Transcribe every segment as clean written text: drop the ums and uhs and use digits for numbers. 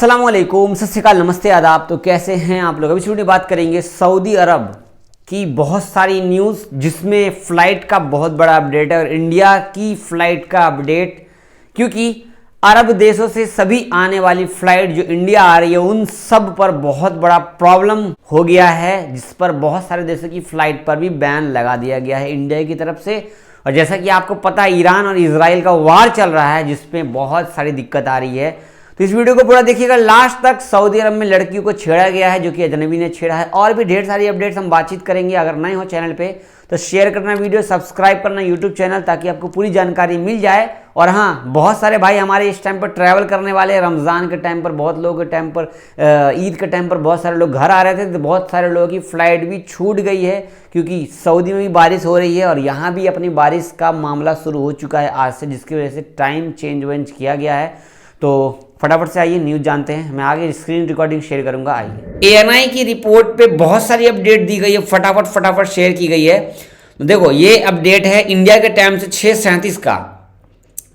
अस्सलामुअलैकुम, सत श्री अकाल, नमस्ते, आदाब। तो कैसे हैं आप लोग। अभी इस वीडियो में बात करेंगे सऊदी अरब की बहुत सारी न्यूज़, जिसमें फ़्लाइट का बहुत बड़ा अपडेट है और इंडिया की फ़्लाइट का अपडेट, क्योंकि अरब देशों से सभी आने वाली फ़्लाइट जो इंडिया आ रही है उन सब पर बहुत बड़ा प्रॉब्लम हो गया है, जिस पर बहुत सारे देशों की फ़्लाइट पर भी बैन लगा दिया गया है इंडिया की तरफ से। और जैसा कि आपको पता है, ईरान और इजराइल का वार चल रहा है, जिसमें बहुत सारी दिक्कत आ रही है। तो इस वीडियो को पूरा देखिएगा लास्ट तक। सऊदी अरब में लड़कियों को छेड़ा गया है, जो कि अजनबी ने छेड़ा है, और भी ढेर सारी अपडेट्स हम बातचीत करेंगे। अगर नए हो चैनल पे तो शेयर करना वीडियो, सब्सक्राइब करना यूट्यूब चैनल, ताकि आपको पूरी जानकारी मिल जाए। और हाँ, बहुत सारे भाई हमारे इस टाइम पर ट्रैवल करने वाले हैं। रमज़ान के टाइम पर बहुत लोगों के टाइम पर, ईद के टाइम पर बहुत सारे लोग घर आ रहे थे, तो बहुत सारे लोगों की फ़्लाइट भी छूट गई है, क्योंकि सऊदी में भी बारिश हो रही है और यहाँ भी अपनी बारिश का मामला शुरू हो चुका है आज से, जिसकी वजह से टाइम चेंज वेंज किया गया है। तो फटाफट से आइए न्यूज़ जानते हैं। मैं आगे स्क्रीन रिकॉर्डिंग शेयर करूंगा। आइए, एएनआई की रिपोर्ट पे बहुत सारी अपडेट दी गई है, फटाफट शेयर की गई है। तो देखो, ये अपडेट है इंडिया के टाइम से 6:37 का।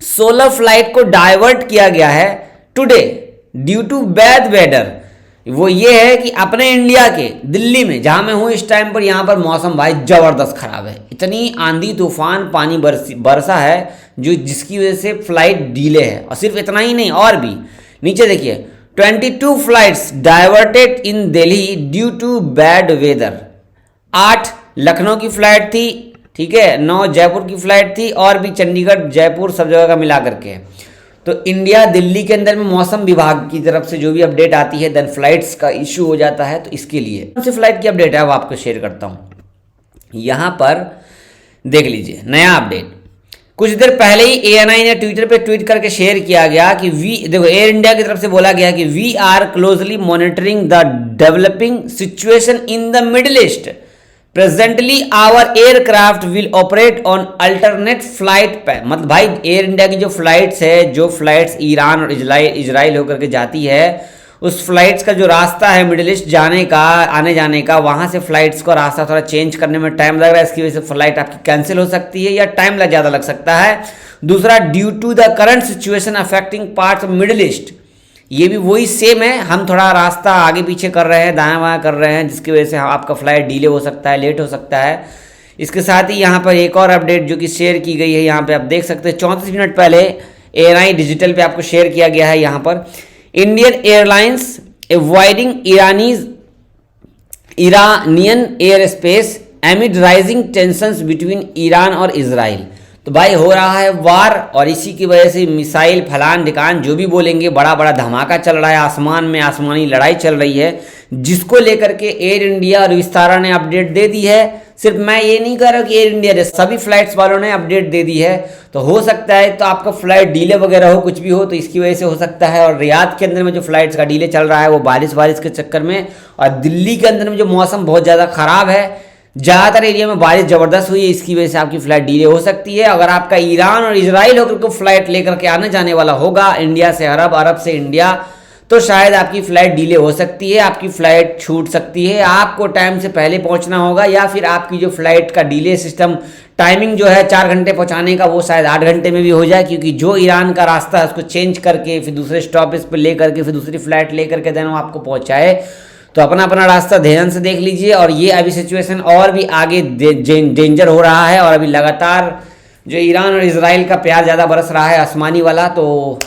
16 फ्लाइट को डाइवर्ट किया गया है today due to bad weather. वो ये है कि अपने इंडिया के दिल्ली में, जहां मैं हूं इस टाइम पर, यहां पर मौसम भाई जबरदस्त खराब है। इतनी आंधी तूफान पानी बरसा है जिसकी वजह से फ्लाइट डिले है। और सिर्फ इतना ही नहीं, और भी नीचे देखिए, 22 flights diverted in Delhi due to bad weather. 8 Lucknow की फ्लाइट थी, ठीक है, 9 जयपुर की फ्लाइट थी, और भी चंडीगढ़ जयपुर सब जगह का मिला करके। तो इंडिया दिल्ली के अंदर में मौसम विभाग की तरफ से जो भी अपडेट आती है, देन फ्लाइट्स का इशू हो जाता है। तो इसके लिए कौन सी फ्लाइट की अपडेट है वो आपको शेयर करता हूं। यहां पर देख लीजिए नया अपडेट। कुछ देर पहले ही एएनआई ने ट्विटर पे ट्वीट करके शेयर किया गया कि देखो, एयर इंडिया की तरफ से बोला गया कि we are closely monitoring the developing situation in the middle east. Presently our aircraft will operate on alternate flight. मतलब भाई, एयर इंडिया की जो फ्लाइट्स है, जो फ्लाइट्स ईरान और इजराइल होकर के जाती है, उस फ्लाइट्स का जो रास्ता है मिडिल ईस्ट जाने का, आने जाने का, वहाँ से फ्लाइट्स का रास्ता थोड़ा चेंज करने में टाइम लग रहा है। इसकी वजह से फ्लाइट आपकी कैंसिल हो सकती है या टाइम ज़्यादा लग सकता है। दूसरा, due to the current situation affecting parts of middle east. ये भी वही सेम है, हम थोड़ा रास्ता आगे पीछे कर रहे हैं, दायां बायां कर रहे हैं, जिसकी वजह से आपका फ्लाइट डिले हो सकता है, लेट हो सकता है। इसके साथ ही यहाँ पर एक और अपडेट जो कि शेयर की गई है, यहाँ पे आप देख सकते हैं 34 मिनट पहले एएनआई डिजिटल पे आपको शेयर किया गया है। यहाँ पर Indian airlines avoiding Iranian air space एमिड rising tensions between Iran और इजराइल। तो भाई, हो रहा है वार, और इसी की वजह से मिसाइल फलान ढिकान जो भी बोलेंगे, बड़ा बड़ा धमाका चल रहा है, आसमान में आसमानी लड़ाई चल रही है, जिसको लेकर के एयर इंडिया और विस्तारा ने अपडेट दे दी है। सिर्फ मैं ये नहीं कह रहा कि एयर इंडिया ने, सभी फ्लाइट्स वालों ने अपडेट दे दी है। तो हो सकता है तो आपका फ्लाइट डिले वगैरह हो, कुछ भी हो, तो इसकी वजह से हो सकता है। और रियाद के अंदर में जो फ्लाइट्स का डिले चल रहा है वो बारिश के चक्कर में, और दिल्ली के अंदर में जो मौसम बहुत ज़्यादा ख़राब है, ज़्यादातर एरिया में बारिश ज़बरदस्त हुई है, इसकी वजह से आपकी फ़्लाइट डिले हो सकती है। अगर आपका ईरान और इजराइल होकर के फ्लाइट लेकर के आने जाने वाला होगा, इंडिया से अरब, अरब से इंडिया, तो शायद आपकी फ़्लाइट डिले हो सकती है, आपकी फ़्लाइट छूट सकती है। आपको टाइम से पहले पहुंचना होगा, या फिर आपकी जो फ़्लाइट का डिले सिस्टम टाइमिंग जो है 4 घंटे पहुंचाने का, वो शायद 8 घंटे में भी हो जाए, क्योंकि जो ईरान का रास्ता है उसको चेंज करके फिर दूसरे स्टॉपेज पर ले करके फिर दूसरी फ़्लाइट ले करके देना वो आपको पहुँचाए। तो अपना अपना रास्ता ध्यान से देख लीजिए। और ये अभी सिचुएशन और भी आगे डेंजर हो रहा है, और अभी लगातार जो ईरान और इजराइल का प्यार ज़्यादा बरस रहा है, आसमानी वाला। तो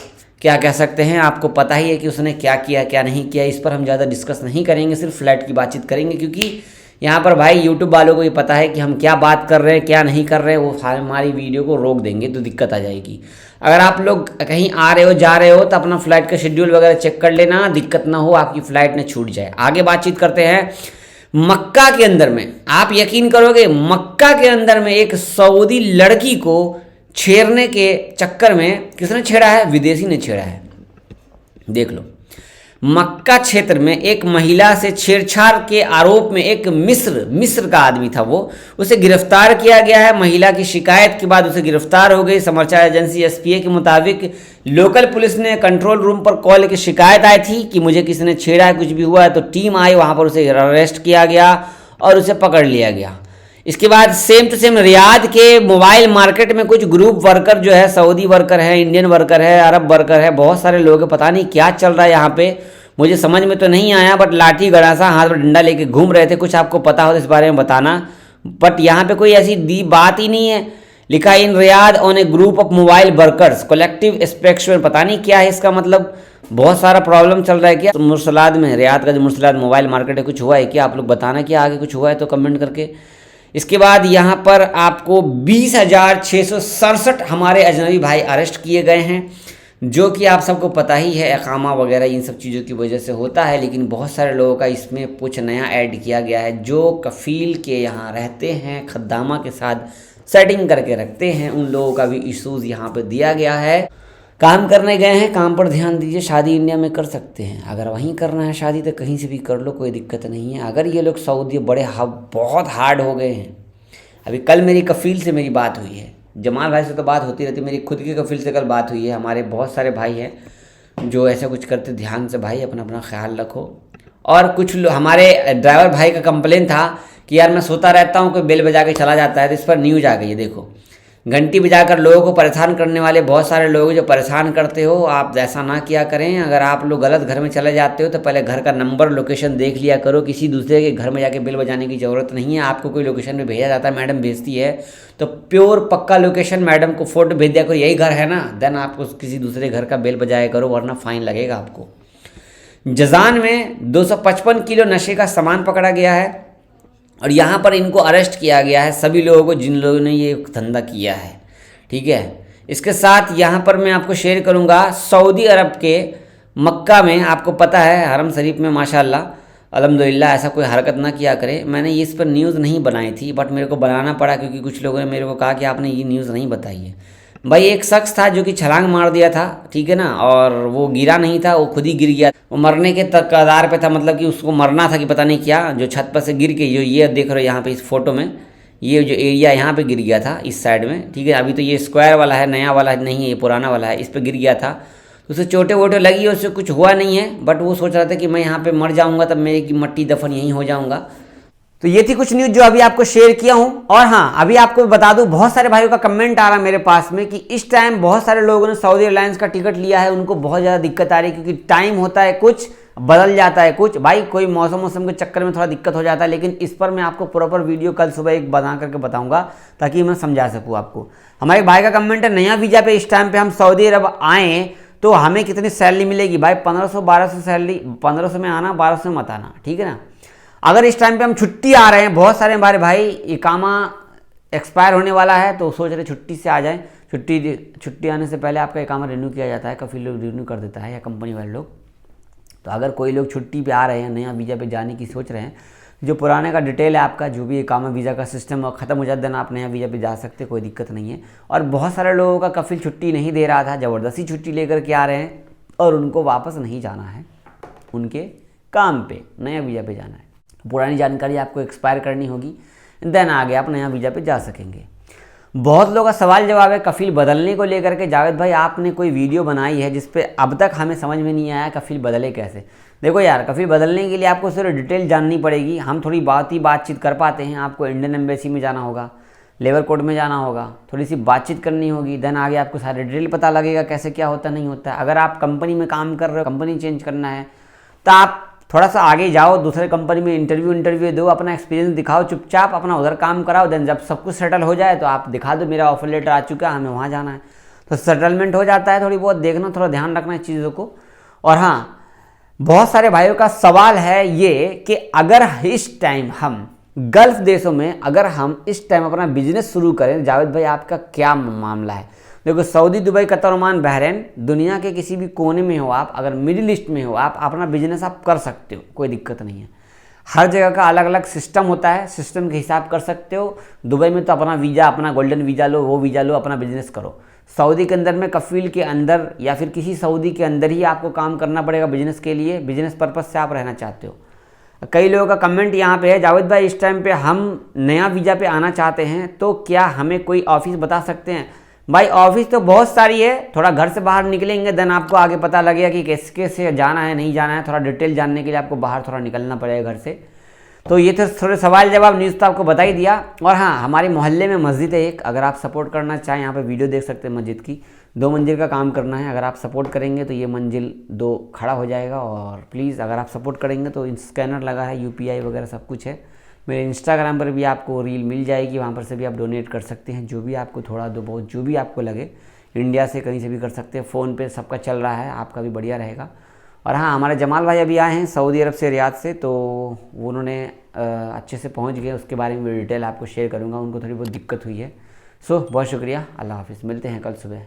क्या कह सकते हैं, आपको पता ही है कि उसने क्या किया क्या नहीं किया। इस पर हम ज़्यादा डिस्कस नहीं करेंगे, सिर्फ फ्लाइट की बातचीत करेंगे, क्योंकि यहाँ पर भाई यूट्यूब वालों को ये पता है कि हम क्या बात कर रहे हैं क्या नहीं कर रहे हैं, वो हमारी वीडियो को रोक देंगे, तो दिक्कत आ जाएगी। अगर आप लोग कहीं आ रहे हो, जा रहे हो, तो अपना फ्लाइट का शेड्यूल वगैरह चेक कर लेना, दिक्कत ना हो, आपकी फ़्लाइट न छूट जाए। आगे बातचीत करते हैं। मक्का के अंदर में, आप यकीन करोगे, मक्का के अंदर में एक सऊदी लड़की को छेड़ने के चक्कर में, किसने छेड़ा है? विदेशी ने छेड़ा है। देख लो, मक्का क्षेत्र में एक महिला से छेड़छाड़ के आरोप में एक मिस्र का आदमी था, वो उसे गिरफ्तार किया गया है। महिला की शिकायत के बाद उसे गिरफ्तार हो गई। समाचार एजेंसी एसपीए के मुताबिक लोकल पुलिस ने कंट्रोल रूम पर कॉल की शिकायत आई थी कि मुझे किसी ने छेड़ा है, कुछ भी हुआ है, तो टीम आई, वहां पर उसे अरेस्ट किया गया और उसे पकड़ लिया गया। इसके बाद सेम टू सेम रियाद के मोबाइल मार्केट में कुछ ग्रुप वर्कर जो है, सऊदी वर्कर है, इंडियन वर्कर है, अरब वर्कर है, बहुत सारे लोग हैं। पता नहीं क्या चल रहा है यहाँ पे, मुझे समझ में तो नहीं आया, बट लाठी गड़ासा हाथ में डंडा लेके घूम रहे थे। कुछ आपको पता हो तो इस बारे में बताना, बट यहाँ पे कोई ऐसी दी बात ही नहीं है। लिखा इन Riyadh on A group of mobile workers collective expectation, पता नहीं क्या है इसका मतलब। बहुत सारा प्रॉब्लम चल रहा है क्या मुर्सलाद में? रियाद का जो मुर्सलाद मोबाइल मार्केट है, कुछ हुआ है क्या? आप लोग बताना क्या आगे कुछ हुआ है तो कमेंट करके। इसके बाद यहाँ पर आपको 20,667 हमारे अजनबी भाई अरेस्ट किए गए हैं, जो कि आप सबको पता ही है अकामा वगैरह इन सब चीज़ों की वजह से होता है। लेकिन बहुत सारे लोगों का इसमें कुछ नया ऐड किया गया है। जो कफ़ील के यहाँ रहते हैं, खद्दामा के साथ सेटिंग करके रखते हैं, उन लोगों का भी इशूज़ यहाँ पे दिया गया है। काम करने गए हैं, काम पर ध्यान दीजिए। शादी इंडिया में कर सकते हैं, अगर वहीं करना है शादी तो कहीं से भी कर लो, कोई दिक्कत नहीं है। अगर ये लोग सऊदी बड़े बहुत हार्ड हो गए हैं। अभी कल मेरी कफ़ील से मेरी बात हुई है, जमाल भाई से तो बात होती रहती, मेरी खुद की कफ़ील से कल बात हुई है। हमारे बहुत सारे भाई हैं जो ऐसा कुछ करते, ध्यान से भाई अपना अपना ख्याल रखो। और कुछ हमारे ड्राइवर भाई का कंप्लेन था कि यार मैं सोता रहता हूँ, कोई बेल बजा के चला जाता है, तो इस पर न्यूज़ आ गई है। देखो, घंटी बजाकर लोगों को परेशान करने वाले बहुत सारे लोग जो परेशान करते हो, आप ऐसा ना किया करें। अगर आप लोग गलत घर में चले जाते हो तो पहले घर का नंबर लोकेशन देख लिया करो। किसी दूसरे के घर में जाके बिल बजाने की ज़रूरत नहीं है। आपको कोई लोकेशन में भेजा जाता है, मैडम भेजती है, तो प्योर पक्का लोकेशन मैडम को फ़ोटो भेज दिया करो, यही घर है ना, देन आपको किसी दूसरे घर का बिल बजाया करो, वरना फ़ाइन लगेगा आपको। जजान में 255 किलो नशे का सामान पकड़ा गया है और यहाँ पर इनको अरेस्ट किया गया है, सभी लोगों को जिन लोगों ने ये धंधा किया है। ठीक है, इसके साथ यहाँ पर मैं आपको शेयर करूँगा सऊदी अरब के मक्का में, आपको पता है हरम शरीफ में माशाल्लाह अल्हम्दुलिल्लाह ऐसा कोई हरकत ना किया करे। मैंने ये इस पर न्यूज़ नहीं बनाई थी, बट मेरे को बनाना पड़ा क्योंकि कुछ लोगों ने मेरे को कहा कि आपने ये न्यूज़ नहीं बताई है। भाई एक शख्स था जो कि छलांग मार दिया था, ठीक है ना, और वो गिरा नहीं था, वो खुद ही गिर गया। वो मरने के कगार पे था, मतलब कि उसको मरना था कि पता नहीं क्या, जो छत पर से गिर के, जो ये देख रहे हो यहाँ पे इस फोटो में, ये जो एरिया यहाँ पे गिर गया था इस साइड में, ठीक है। अभी तो ये स्क्वायर वाला है, नया वाला नहीं है, ये पुराना वाला है, इस पर गिर गया था। तो उसे चोटें वोटें लगी, उससे कुछ हुआ नहीं है, बट वो सोच रहा था कि मैं यहाँ पे मर जाऊँगा तब मेरी की मट्टी दफन यहीं हो जाऊँगा। तो ये थी कुछ न्यूज़ जो अभी आपको शेयर किया हूँ। और हाँ, अभी आपको बता दूँ, बहुत सारे भाइयों का कमेंट आ रहा है मेरे पास में कि इस टाइम बहुत सारे लोगों ने सऊदी एयरलाइंस का टिकट लिया है, उनको बहुत ज़्यादा दिक्कत आ रही है क्योंकि टाइम होता है कुछ, बदल जाता है कुछ। भाई कोई मौसम के चक्कर में थोड़ा दिक्कत हो जाता है, लेकिन इस पर मैं आपको प्रॉपर वीडियो कल सुबह एक बना करके बताऊंगा ताकि मैं समझा सकूँ आपको। हमारे भाई का कमेंट है, नया वीज़ा पे इस टाइम पे हम सऊदी अरब आएँ तो हमें कितनी सैलरी मिलेगी? भाई 1500-1200 सैलरी, 1500 में आना, 1200 में मत आना, ठीक है ना। अगर इस टाइम पे हम छुट्टी आ रहे हैं, बहुत सारे हमारे भाई इकामा एक्सपायर होने वाला है तो सोच रहे छुट्टी से आ जाएं। छुट्टी आने से पहले आपका इकामा रिन्यू किया जाता है, काफ़ी लोग रिन्यू कर देता है या कंपनी वाले लोग। तो अगर कोई लोग छुट्टी पे आ रहे हैं, नया वीज़ा पे जाने की सोच रहे हैं, जो पुराने का डिटेल है आपका, जो भी इकामा वीज़ा का सिस्टम ख़त्म हो जाता है, आप नया वीज़ा पे जा सकते, कोई दिक्कत नहीं है। और बहुत सारे लोगों का कफिल छुट्टी नहीं दे रहा था, ज़बरदस्ती छुट्टी लेकर के आ रहे हैं और उनको वापस नहीं जाना है, उनके काम पे नया वीज़ा पे जाना है। पुरानी जानकारी आपको एक्सपायर करनी होगी, देन आगे आप नया वीज़ा पे जा सकेंगे। बहुत लोगों का सवाल जवाब है कफ़ील बदलने को लेकर के। जावेद भाई आपने कोई वीडियो बनाई है जिस पे अब तक हमें समझ में नहीं आया कफ़ील बदले कैसे। देखो यार, कफ़ील बदलने के लिए आपको सिर्फ डिटेल जाननी पड़ेगी। हम थोड़ी बातचीत कर पाते हैं, आपको इंडियन एम्बेसी में जाना होगा, लेबर कोर्ट में जाना होगा, थोड़ी सी बातचीत करनी होगी, देन आगे आपको सारे डिटेल पता लगेगा कैसे क्या होता नहीं होता है। अगर आप कंपनी में काम कर रहे हो, कंपनी चेंज करना है, तो आप थोड़ा सा आगे जाओ, दूसरे कंपनी में इंटरव्यू दो, अपना एक्सपीरियंस दिखाओ, चुपचाप अपना उधर काम कराओ। देन जब सब कुछ सेटल हो जाए तो आप दिखा दो मेरा ऑफर लेटर आ चुका है, हमें वहाँ जाना है, तो सेटलमेंट हो जाता है। थोड़ी बहुत देखना, थोड़ा ध्यान रखना इस चीज़ों को। और हाँ, बहुत सारे भाइयों का सवाल है ये कि अगर इस टाइम हम गल्फ़ देशों में, अगर हम इस टाइम अपना बिजनेस शुरू करें, जावेद भाई आपका क्या मामला है? देखो, Saudi, Dubai, Qatar, Oman, Bahrain, दुनिया के किसी भी कोने में हो आप, अगर मिडिल ईस्ट में हो आप, अपना बिजनेस आप कर सकते हो, कोई दिक्कत नहीं है। हर जगह का अलग अलग सिस्टम होता है, सिस्टम के हिसाब कर सकते हो। दुबई में तो अपना वीज़ा, अपना गोल्डन वीज़ा लो, वो वीज़ा लो, अपना बिजनेस करो। सऊदी के अंदर में कफ़ील के अंदर या फिर किसी सऊदी के अंदर ही आपको काम करना पड़ेगा बिजनेस के लिए, बिजनेस पर्पज़ से आप रहना चाहते हो। कई लोगों का कमेंट यहाँ पे है, जावेद भाई इस टाइम पे हम नया वीज़ा पे आना चाहते हैं तो क्या हमें कोई ऑफिस बता सकते हैं? भाई ऑफिस तो बहुत सारी है, थोड़ा घर से बाहर निकलेंगे देन आपको आगे पता लगेगा कि किसके से जाना है, नहीं जाना है। थोड़ा डिटेल जानने के लिए आपको बाहर थोड़ा निकलना पड़ेगा घर से। तो ये थे थोड़े सवाल जवाब, न्यूज़ तो आपको बता ही दिया। और हाँ, हमारे मोहल्ले में मस्जिद है एक, अगर आप सपोर्ट करना चाहें, यहाँ पे वीडियो देख सकते हैं मस्जिद की। 2 मंजिल का काम करना है, अगर आप सपोर्ट करेंगे तो ये मंजिल 2 खड़ा हो जाएगा। और प्लीज़ अगर आप सपोर्ट करेंगे तो स्कैनर लगा है, UPI वगैरह सब कुछ है। मेरे इंस्टाग्राम पर भी आपको रील मिल जाएगी, वहाँ पर से भी आप डोनेट कर सकते हैं, जो भी आपको थोड़ा दो बहुत जो भी आपको लगे। इंडिया से कहीं से भी कर सकते हैं, फ़ोन पे सबका चल रहा है, आपका भी बढ़िया रहेगा। और हाँ, हमारे जमाल भाई अभी आए हैं सऊदी अरब से, रियाद से, तो वो उन्होंने अच्छे से पहुंच गए, उसके बारे में डिटेल आपको शेयर करूंगा। उनको थोड़ी बहुत दिक्कत हुई है। सो बहुत शुक्रिया, अल्लाह हाफिज़, मिलते हैं कल सुबह।